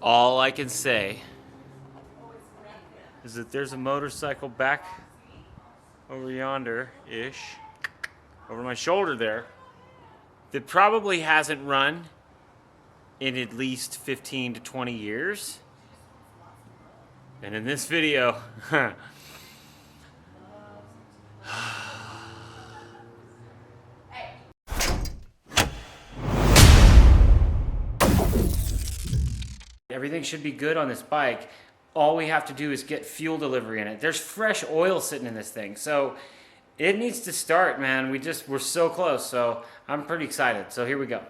All I can say is that there's a motorcycle back over yonder-ish, over my shoulder there, that probably hasn't run in at least 15 to 20 years. And in this video, everything should be good on this bike. All we have to do is get fuel delivery in it. There's fresh oil sitting in this thing, so it needs to start, man. We're so close, so I'm pretty excited. So here we go.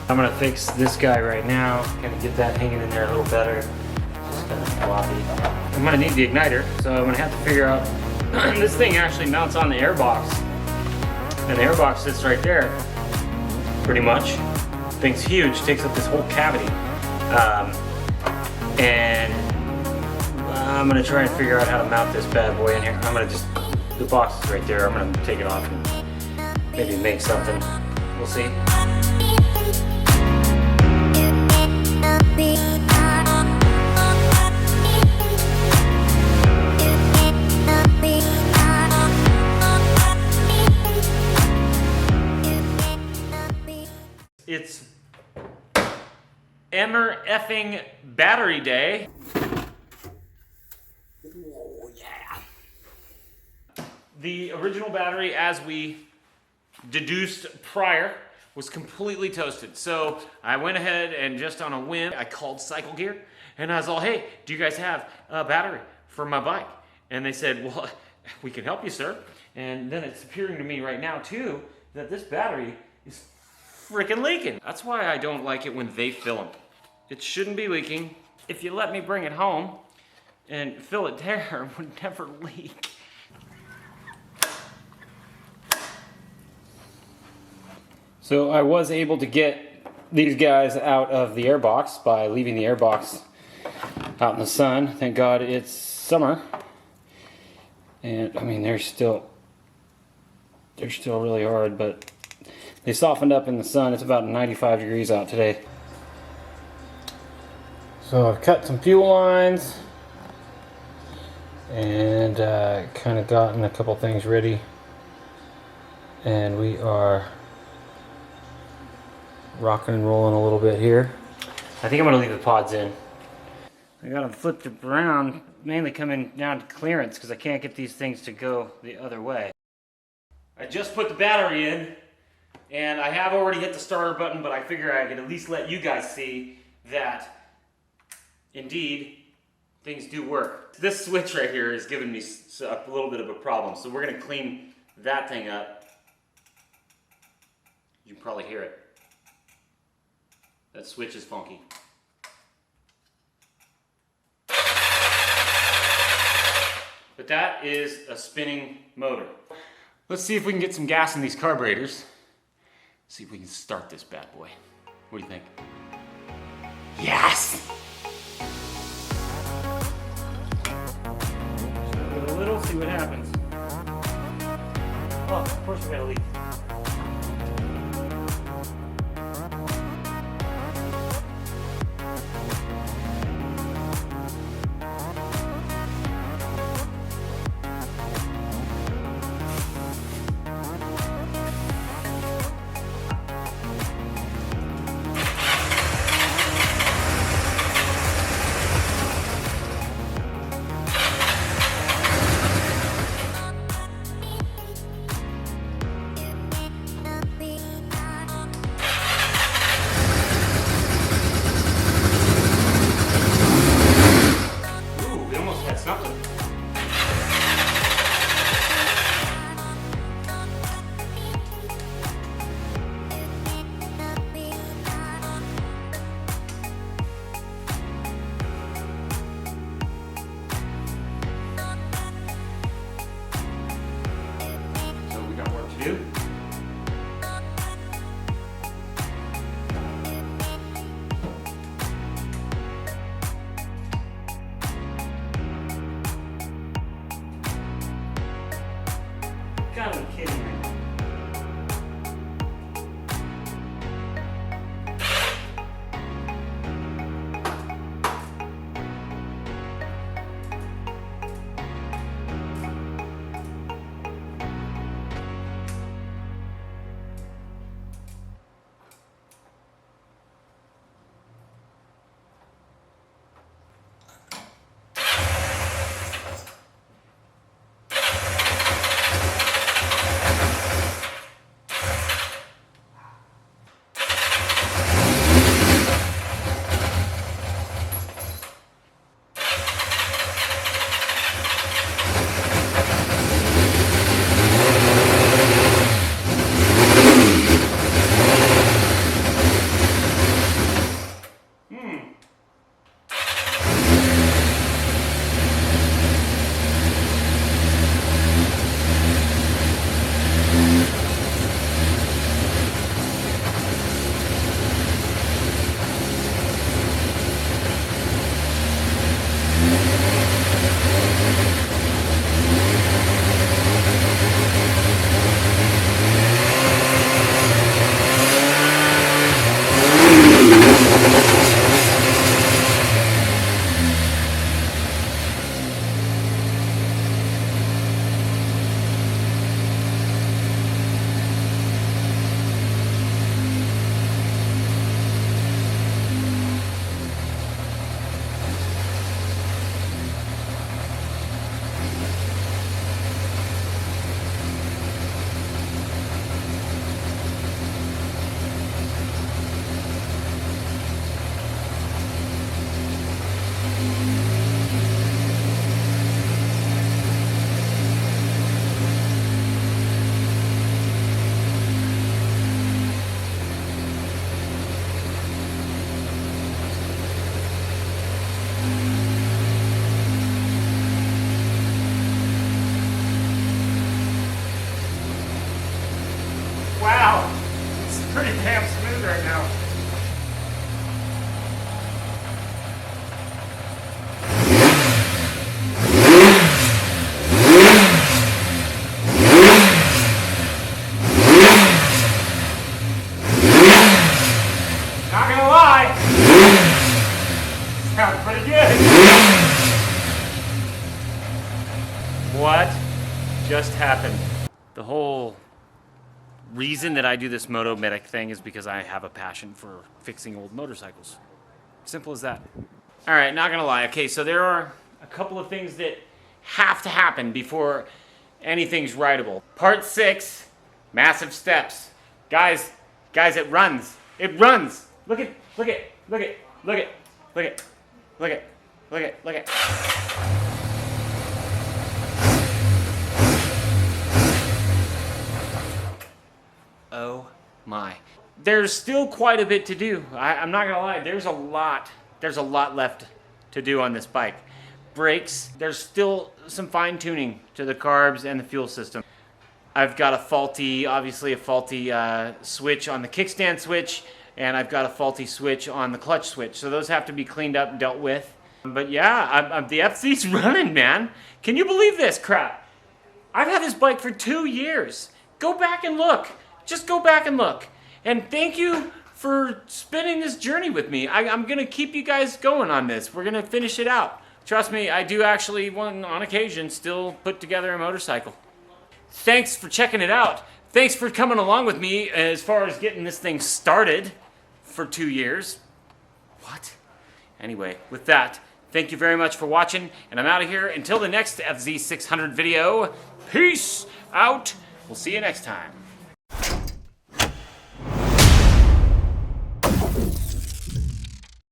I'm gonna fix this guy right now. Gonna get that hanging in there a little better. Just kind of floppy. I'm gonna need the igniter, so I'm gonna have to figure out. This thing actually mounts on the airbox, and the airbox sits right there, pretty much. Thing's huge, takes up this whole cavity, and I'm gonna try and figure out how to mount this bad boy in here. The box is right there. I'm gonna take it off and maybe make something. We'll see. It's Emmer effing battery day. Oh yeah. The original battery, as we deduced prior, was completely toasted. So I went ahead and just on a whim, I called Cycle Gear and I was all, hey, do you guys have a battery for my bike? And they said, well, we can help you, sir. And then it's appearing to me right now too, that this battery is freaking leaking. That's why I don't like it when they fill them. It shouldn't be leaking. If you let me bring it home and fill it there, it would never leak. So I was able to get these guys out of the airbox by leaving the airbox out in the sun. Thank God it's summer. And I mean, they're still really hard, but they softened up in the sun. It's about 95 degrees out today. So I've cut some fuel lines and kind of gotten a couple things ready. And we are rocking and rolling a little bit here. I think I'm gonna leave the pods in. I got them flipped around, mainly coming down to clearance because I can't get these things to go the other way. I just put the battery in, and I have already hit the starter button, but I figure I could at least let you guys see that indeed things do work. This switch right here is giving me a little bit of a problem, so we're gonna clean that thing up. You can probably hear it. That switch is funky. But that is a spinning motor. Let's see if we can get some gas in these carburetors. See if we can start this bad boy. What do you think? Yes! Give it a little, see what happens. Oh, of course we got a leak. Gotta be kidding me. happened. The whole reason that I do this Moto Medic thing is because I have a passion for fixing old motorcycles. Simple as that. All right, not gonna lie. Okay, so there are a couple of things that have to happen before anything's rideable. Part 6, massive steps. Guys, it runs. It runs. Look at. Oh my. There's still quite a bit to do. I'm not gonna lie, there's a lot left to do on this bike. Brakes, there's still some fine tuning to the carbs and the fuel system. I've got obviously a faulty switch on the kickstand switch, and I've got a faulty switch on the clutch switch. So those have to be cleaned up and dealt with. But yeah, the FZ's running, man. Can you believe this crap? I've had this bike for 2 years. Go back and look. Just go back and look. And thank you for spending this journey with me. I'm going to keep you guys going on this. We're going to finish it out. Trust me, I do actually, on occasion, still put together a motorcycle. Thanks for checking it out. Thanks for coming along with me as far as getting this thing started for 2 years. What? Anyway, with that, thank you very much for watching, and I'm out of here. Until the next FZ600 video, peace out. We'll see you next time.